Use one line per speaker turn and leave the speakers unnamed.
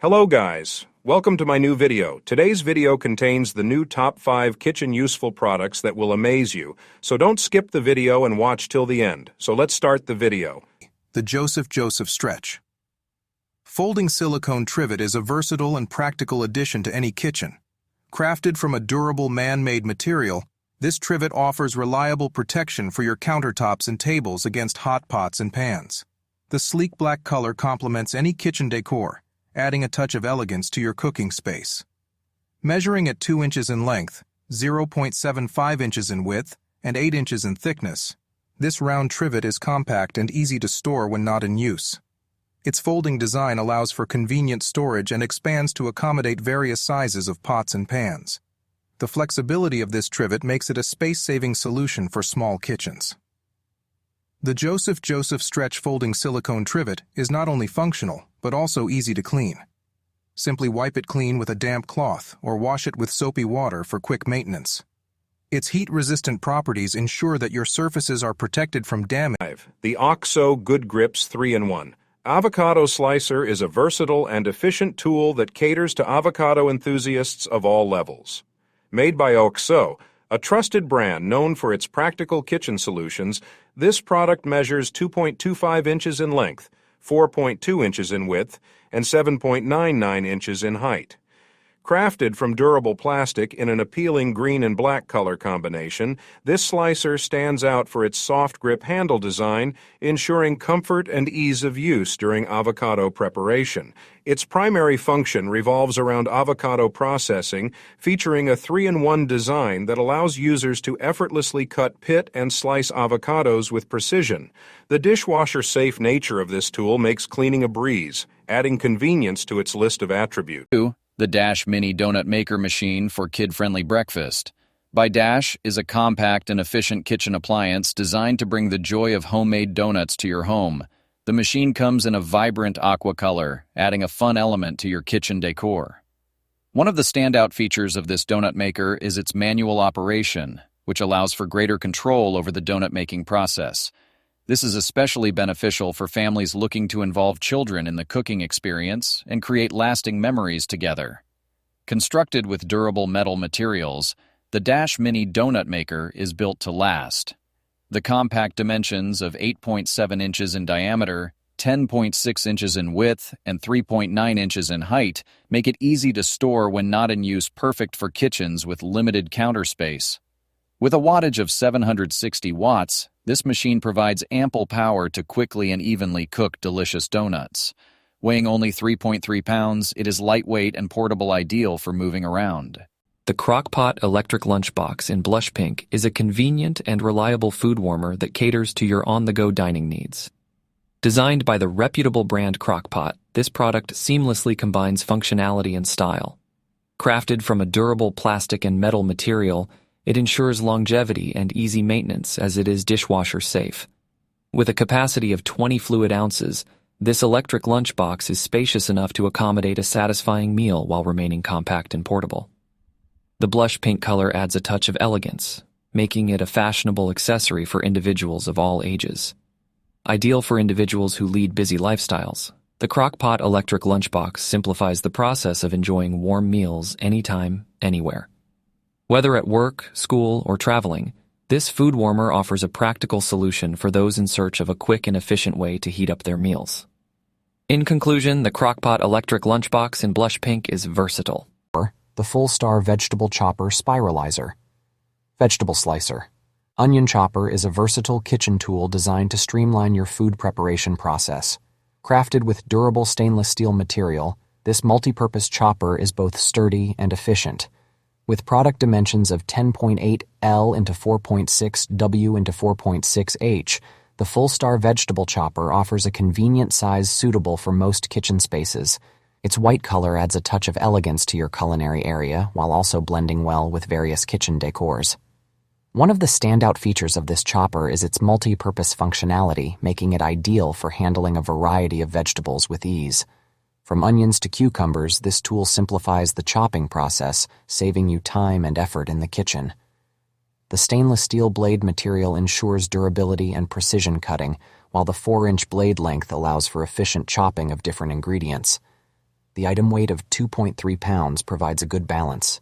Hello guys, welcome to my new video. Today's video contains the new top 5 kitchen useful products that will amaze you, so don't skip the video and watch till the end. So let's start the video.
The Joseph Stretch. Folding silicone trivet is a versatile and practical addition to any kitchen. Crafted from a durable man-made material, this trivet offers reliable protection for your countertops and tables against hot pots and pans. The sleek black color complements any kitchen decor, adding a touch of elegance to your cooking space. Measuring at 2 inches in length, 0.75 inches in width, and 8 inches in thickness, this round trivet is compact and easy to store when not in use. Its folding design allows for convenient storage and expands to accommodate various sizes of pots and pans. The flexibility of this trivet makes it a space-saving solution for small kitchens. The Joseph Stretch folding silicone trivet is not only functional, but also easy to clean. Simply wipe it clean with a damp cloth or wash it with soapy water for quick maintenance. Its heat-resistant properties ensure that your surfaces are protected from damage.
The OXO Good Grips 3-in-1 Avocado Slicer is a versatile and efficient tool that caters to avocado enthusiasts of all levels. Made by OXO, a trusted brand known for its practical kitchen solutions, this product measures 2.25 inches in length, 4.2 inches in width, and 7.99 inches in height. Crafted from durable plastic in an appealing green and black color combination, this slicer stands out for its soft grip handle design, ensuring comfort and ease of use during avocado preparation. Its primary function revolves around avocado processing, featuring a 3-in-1 design that allows users to effortlessly cut pit and slice avocados with precision. The dishwasher-safe nature of this tool makes cleaning a breeze, adding convenience to its list of attributes.
The Dash Mini Donut Maker Machine for Kid-Friendly Breakfast. By Dash is a compact and efficient kitchen appliance designed to bring the joy of homemade donuts to your home. The machine comes in a vibrant aqua color, adding a fun element to your kitchen decor. One of the standout features of this donut maker is its manual operation, which allows for greater control over the donut making process. This is especially beneficial for families looking to involve children in the cooking experience and create lasting memories together. Constructed with durable metal materials, the Dash Mini Donut Maker is built to last. The compact dimensions of 8.7 inches in diameter, 10.6 inches in width, and 3.9 inches in height make it easy to store when not in use, perfect for kitchens with limited counter space. With a wattage of 760 watts, this machine provides ample power to quickly and evenly cook delicious donuts. Weighing only 3.3 pounds, it is lightweight and portable, ideal for moving around.
The Crock-Pot Electric Lunchbox in blush pink is a convenient and reliable food warmer that caters to your on-the-go dining needs. Designed by the reputable brand Crock-Pot, this product seamlessly combines functionality and style. Crafted from a durable plastic and metal material, it ensures longevity and easy maintenance as it is dishwasher safe. With a capacity of 20 fluid ounces, this electric lunchbox is spacious enough to accommodate a satisfying meal while remaining compact and portable. The blush pink color adds a touch of elegance, making it a fashionable accessory for individuals of all ages. Ideal for individuals who lead busy lifestyles, the Crock-Pot Electric Lunchbox simplifies the process of enjoying warm meals anytime, anywhere. Whether at work, school, or traveling, this food warmer offers a practical solution for those in search of a quick and efficient way to heat up their meals. In conclusion, the Crock-Pot Electric Lunchbox in blush pink is versatile.
The Full-Star Vegetable Chopper Spiralizer. Vegetable Slicer. Onion chopper is a versatile kitchen tool designed to streamline your food preparation process. Crafted with durable stainless steel material, this multi-purpose chopper is both sturdy and efficient. With product dimensions of 10.8 L into 4.6 W into 4.6 H, the Full-Star Vegetable Chopper offers a convenient size suitable for most kitchen spaces. Its white color adds a touch of elegance to your culinary area while also blending well with various kitchen decors. One of the standout features of this chopper is its multi-purpose functionality, making it ideal for handling a variety of vegetables with ease. From onions to cucumbers, this tool simplifies the chopping process, saving you time and effort in the kitchen. The stainless steel blade material ensures durability and precision cutting, while the 4-inch blade length allows for efficient chopping of different ingredients. The item weight of 2.3 pounds provides a good balance.